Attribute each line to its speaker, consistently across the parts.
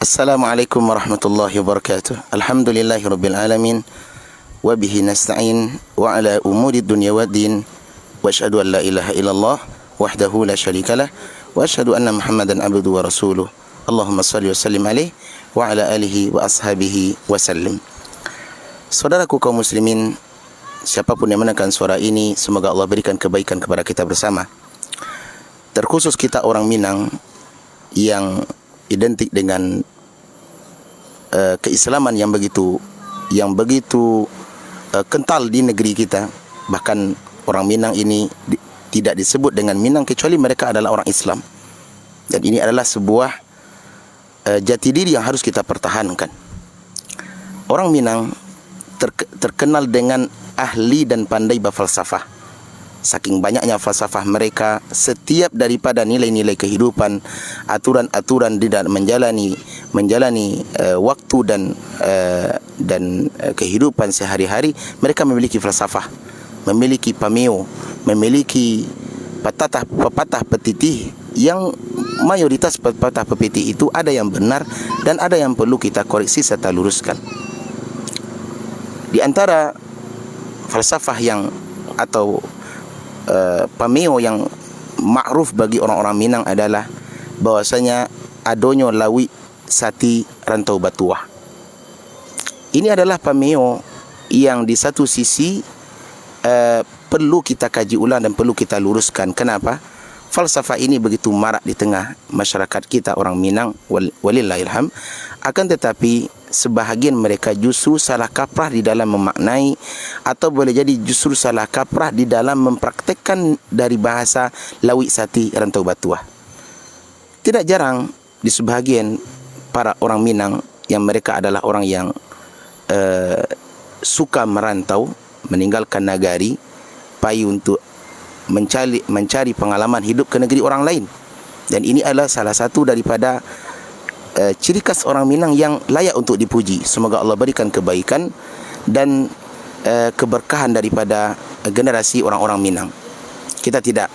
Speaker 1: Assalamualaikum warahmatullahi wabarakatuh. Alhamdulillahirabbil alamin wa bihi nasta'in wa ala umuri dunya waddin wa asyhadu an la ilaha illallah wahdahu la syarikalah wa asyhadu anna Muhammadan abduhu wa rasuluh. Allahumma shalli wa sallim alaihi wa ala alihi wa ashabihi wa sallim. Saudaraku kaum muslimin, siapapun yang mendengarkan suara ini, semoga Allah berikan kebaikan kepada kita bersama. Terkhusus kita orang Minang yang identik dengan keislaman yang begitu kental di negeri kita. Bahkan orang Minang ini tidak disebut dengan Minang kecuali mereka adalah orang Islam. Dan ini adalah sebuah jati diri yang harus kita pertahankan. Orang Minang terkenal dengan ahli dan pandai berfalsafah. Saking banyaknya falsafah mereka, setiap daripada nilai-nilai kehidupan, aturan-aturan di dalam menjalani waktu dan kehidupan sehari-hari, mereka memiliki falsafah, memiliki pameo, memiliki pepatah petitih yang mayoritas pepatah petitih itu ada yang benar dan ada yang perlu kita koreksi serta luruskan. Di antara falsafah yang atau pameo yang ma'ruf bagi orang-orang Minang adalah bahwasanya adonyo lawi sati rantau batuah. Ini adalah pameo yang di satu sisi perlu kita kaji ulang dan perlu kita luruskan. Kenapa? Falsafah ini begitu marak di tengah masyarakat kita orang Minang, walillahilham. Akan tetapi sebahagian mereka justru salah kaprah di dalam memaknai, atau boleh jadi justru salah kaprah di dalam mempraktekkan dari bahasa lawi sati rantau batuah. Tidak jarang di sebahagian para orang Minang yang mereka adalah orang yang suka merantau, meninggalkan nagari, payu untuk mencari pengalaman hidup ke negeri orang lain. Dan ini adalah salah satu daripada ciri khas orang Minang yang layak untuk dipuji. Semoga Allah berikan kebaikan dan keberkahan daripada generasi orang-orang Minang. Kita tidak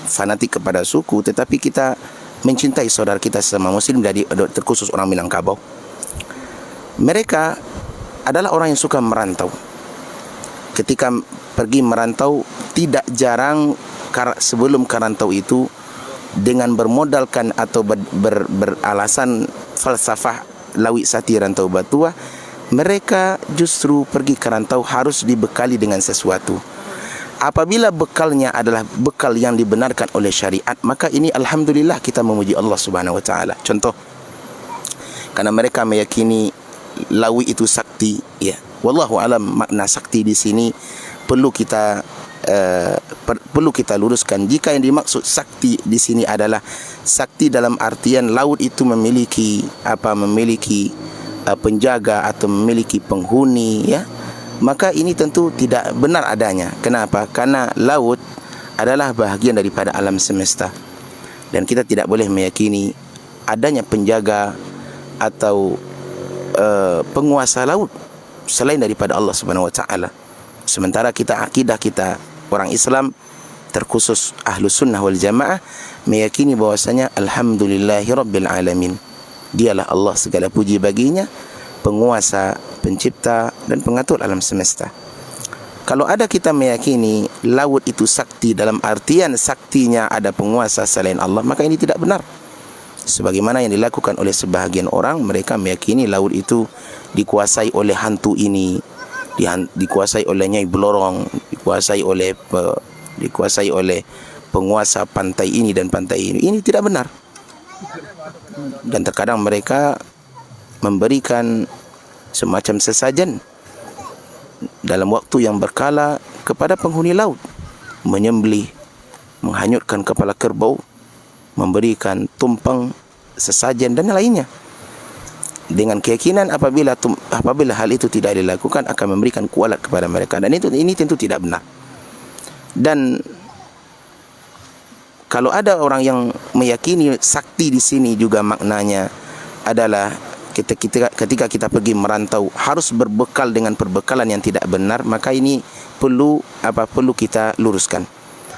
Speaker 1: fanatik kepada suku, tetapi kita mencintai saudara kita sesama muslim, dari terkhusus orang Minangkabau. Mereka adalah orang yang suka merantau. Ketika pergi merantau, tidak jarang sebelum merantau itu dengan bermodalkan atau beralasan falsafah lawi sati rantau batuah, mereka justru pergi ke rantau harus dibekali dengan sesuatu. Apabila bekalnya adalah bekal yang dibenarkan oleh syariat, maka ini alhamdulillah kita memuji Allah Subhanahu wa taala. Contoh, karena mereka meyakini lawi itu sakti, ya. Wallahu alam, makna sakti di sini perlu kita luruskan. Jika yang dimaksud sakti di sini adalah sakti dalam artian laut itu memiliki penjaga atau memiliki penghuni, ya, maka ini tentu tidak benar adanya. Kenapa? Karena laut adalah bahagian daripada alam semesta dan kita tidak boleh meyakini adanya penjaga atau penguasa laut selain daripada Allah Subhanahu wa taala. Sementara akidah kita orang Islam, terkhusus Ahlus Sunnah wal Jamaah, meyakini bahwasanya alhamdulillahirabbil alamin. Dialah Allah, segala puji baginya, penguasa, pencipta dan pengatur alam semesta. Kalau ada kita meyakini laut itu sakti dalam artian saktinya ada penguasa selain Allah, maka ini tidak benar. Sebagaimana yang dilakukan oleh sebahagian orang, mereka meyakini laut itu dikuasai oleh hantu ini, dikuasai oleh Nyai Belorong, dikuasai oleh penguasa pantai ini dan pantai ini. Ini tidak benar. Dan terkadang mereka memberikan semacam sesajen dalam waktu yang berkala kepada penghuni laut, menyembelih, menghanyutkan kepala kerbau, memberikan tumpeng, sesajen dan lainnya, dengan keyakinan apabila hal itu tidak dilakukan akan memberikan kualat kepada mereka. Dan ini tentu tidak benar. Dan kalau ada orang yang meyakini sakti di sini juga maknanya adalah ketika kita pergi merantau harus berbekal dengan perbekalan yang tidak benar, maka ini perlu kita luruskan.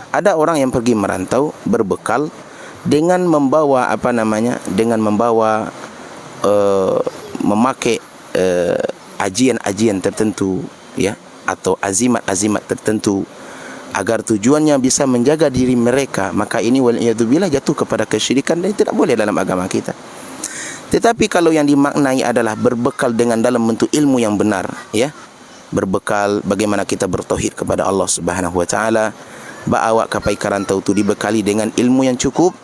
Speaker 1: Ada orang yang pergi merantau berbekal dengan membawa memakai ajian-ajian tertentu, ya, atau azimat-azimat tertentu agar tujuannya bisa menjaga diri mereka, maka ini waliyadzubillah jatuh kepada kesyirikan dan tidak boleh dalam agama kita. Tetapi kalau yang dimaknai adalah berbekal dengan dalam bentuk ilmu yang benar, ya, berbekal bagaimana kita bertauhid kepada Allah Subhanahu wa taala, bawa kapai karantau itu dibekali dengan ilmu yang cukup,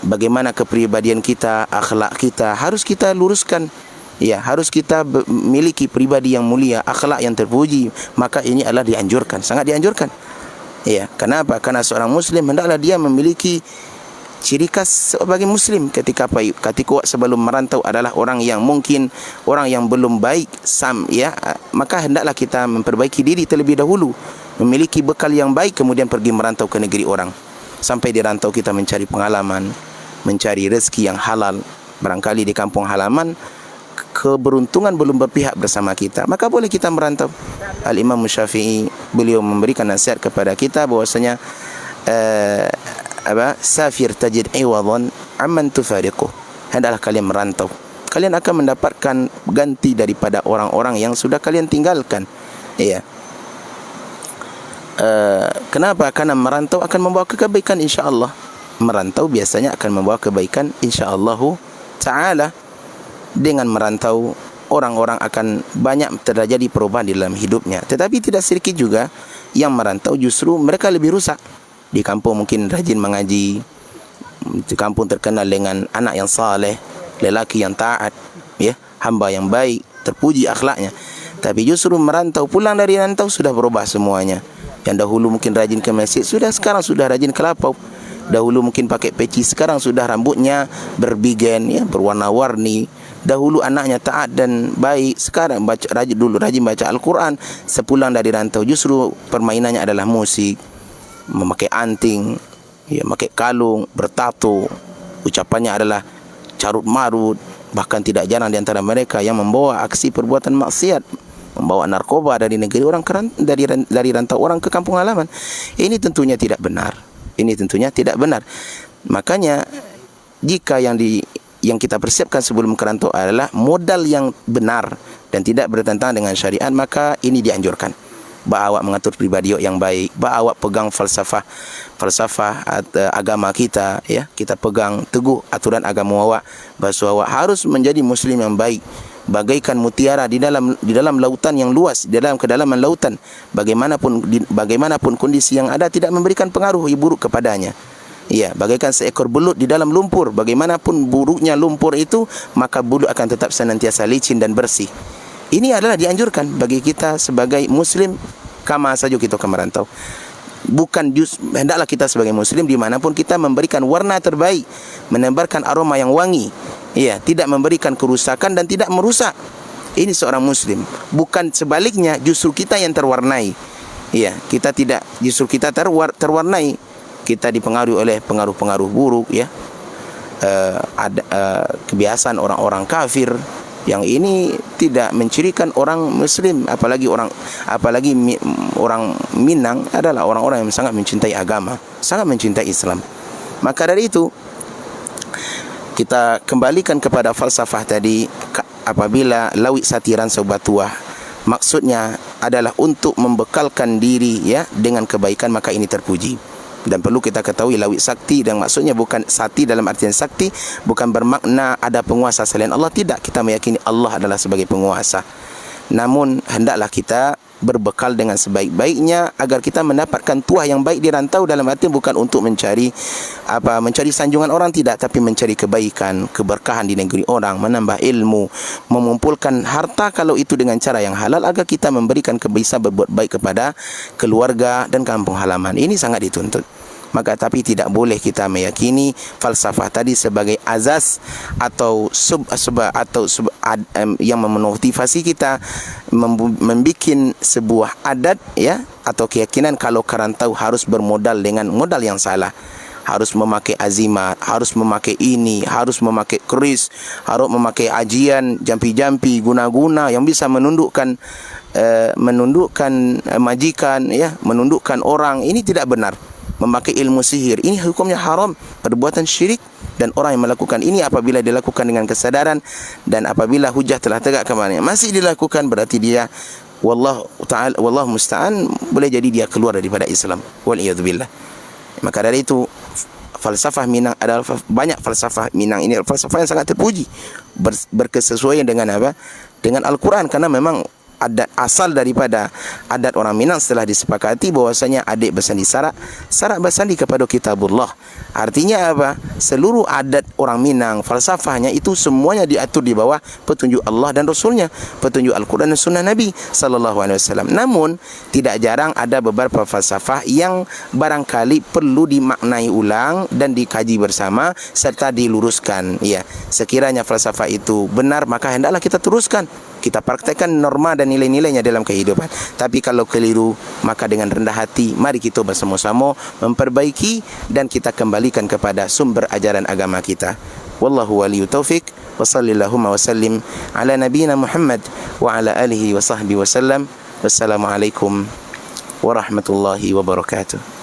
Speaker 1: bagaimana kepribadian kita, akhlak kita harus kita luruskan, ya, harus kita memiliki pribadi yang mulia, akhlak yang terpuji, maka ini adalah dianjurkan, sangat dianjurkan. Ya, kenapa? Karena seorang muslim hendaklah dia memiliki ciri khas sebagai muslim ketika sebelum merantau adalah orang yang mungkin orang yang belum baik, ya, maka hendaklah kita memperbaiki diri terlebih dahulu, memiliki bekal yang baik, kemudian pergi merantau ke negeri orang. Sampai di rantau kita mencari pengalaman, mencari rezeki yang halal. Barangkali di kampung halaman keberuntungan belum berpihak bersama kita, maka boleh kita merantau. Al-Imam Syafi'i beliau memberikan nasihat kepada kita bahwasanya safir tajid iwadhan amman tufariquh, hendaklah kalian merantau, kalian akan mendapatkan ganti daripada orang-orang yang sudah kalian tinggalkan. Ya. Kenapa? Karena merantau akan membawa kebaikan insya-Allah. Merantau biasanya akan membawa kebaikan insya-Allah taala. Dengan merantau, orang-orang akan banyak terjadi perubahan di dalam hidupnya. Tetapi tidak sedikit juga yang merantau justru mereka lebih rusak. Di kampung mungkin rajin mengaji, di kampung terkenal dengan anak yang saleh, lelaki yang taat, ya, hamba yang baik, terpuji akhlaknya. Tapi justru merantau, pulang dari rantau sudah berubah semuanya. Yang dahulu mungkin rajin ke masjid, sekarang sudah rajin ke lapau. Dahulu mungkin pakai peci, sekarang sudah rambutnya berbigen, ya, berwarna-warni. Dahulu anaknya taat dan baik, sekarang rajin baca Al-Quran. Sepulang dari rantau justru permainannya adalah musik, memakai anting, ya, memakai kalung, bertato. Ucapannya adalah carut marut. Bahkan tidak jarang di antara mereka yang membawa aksi perbuatan maksiat, membawa narkoba dari negeri orang, dari rantau orang ke kampung halaman. Ini tentunya tidak benar. Ini tentunya tidak benar. Makanya jika yang kita persiapkan sebelum kerantau adalah modal yang benar dan tidak bertentangan dengan syariat, maka ini dianjurkan. Bawa mengatur pribadi yang baik, bawa pegang falsafah agama kita, ya, kita pegang teguh aturan agama awak, bahwa harus menjadi muslim yang baik, bagaikan mutiara di dalam lautan yang luas, di dalam kedalaman lautan. Bagaimanapun kondisi yang ada tidak memberikan pengaruh buruk kepadanya. Ya, bagaikan seekor belut di dalam lumpur. Bagaimanapun buruknya lumpur itu, maka belut akan tetap senantiasa licin dan bersih. Ini adalah dianjurkan bagi kita sebagai muslim, kama saja kita ke merantau. Hendaklah kita sebagai muslim dimanapun kita memberikan warna terbaik, menebarkan aroma yang wangi, ya, tidak memberikan kerusakan dan tidak merusak. Ini seorang muslim. Bukan sebaliknya, justru kita yang terwarnai. Ya, justru kita terwarnai. Kita dipengaruhi oleh pengaruh-pengaruh buruk, ya, kebiasaan orang-orang kafir yang ini tidak mencirikan orang muslim, apalagi orang Minang adalah orang-orang yang sangat mencintai agama, sangat mencintai Islam. Maka dari itu kita kembalikan kepada falsafah tadi. Apabila lawik satiran sobatuah, maksudnya adalah untuk membekalkan diri, ya, dengan kebaikan, maka ini terpuji. Dan perlu kita ketahui lawik sakti, dan maksudnya bukan sakti dalam artian sakti bukan bermakna ada penguasa selain Allah, tidak. Kita meyakini Allah adalah sebagai penguasa. Namun hendaklah kita berbekal dengan sebaik-baiknya agar kita mendapatkan tuah yang baik di rantau, dalam arti bukan untuk mencari sanjungan orang, tidak, tapi mencari kebaikan, keberkahan di negeri orang, menambah ilmu, mengumpulkan harta kalau itu dengan cara yang halal, agar kita memberikan bisa berbuat baik kepada keluarga dan kampung halaman. Ini sangat dituntut. Maka tapi tidak boleh kita meyakini falsafah tadi sebagai azas atau yang memotivasi kita membikin sebuah adat, ya, atau keyakinan kalau kerantau harus bermodal dengan modal yang salah. Harus memakai azimat, harus memakai ini, harus memakai keris, harus memakai ajian, jampi-jampi, guna-guna yang bisa menundukkan majikan, ya, menundukkan orang. Ini tidak benar. Memakai ilmu sihir, ini hukumnya haram, perbuatan syirik Dan orang yang melakukan ini apabila dilakukan dengan kesadaran dan apabila hujah telah tegak kepadanya masih dilakukan, berarti dia wallahu ta'ala wallahu musta'an, boleh jadi dia keluar daripada Islam. Wal iyadzubillah. Maka dari itu falsafah Minang adalah banyak falsafah Minang ini falsafah yang sangat terpuji, berkesesuaian dengan apa? Dengan Al-Quran, karena memang adat asal daripada adat orang Minang setelah disepakati bahwasanya adik bersandi sarak, sarak bersandi kepada kitabullah. Artinya apa? Seluruh adat orang Minang, falsafahnya itu semuanya diatur di bawah petunjuk Allah dan Rasulnya, petunjuk Al-Quran dan Sunnah Nabi SAW. Namun tidak jarang ada beberapa falsafah yang barangkali perlu dimaknai ulang dan dikaji bersama serta diluruskan. Ya, sekiranya falsafah itu benar, maka hendaklah kita teruskan, kita praktekkan norma dan nilai-nilainya dalam kehidupan. Tapi kalau keliru, maka dengan rendah hati mari kita bersama-sama memperbaiki dan kita kembalikan kepada sumber ajaran agama kita. Wallahu waliyu taufik. Wa sallallahu wa sallim ala nabiyina Muhammad wa ala alihi wa sahbihi wa sallam. Wassalamualaikum warahmatullahi wabarakatuh.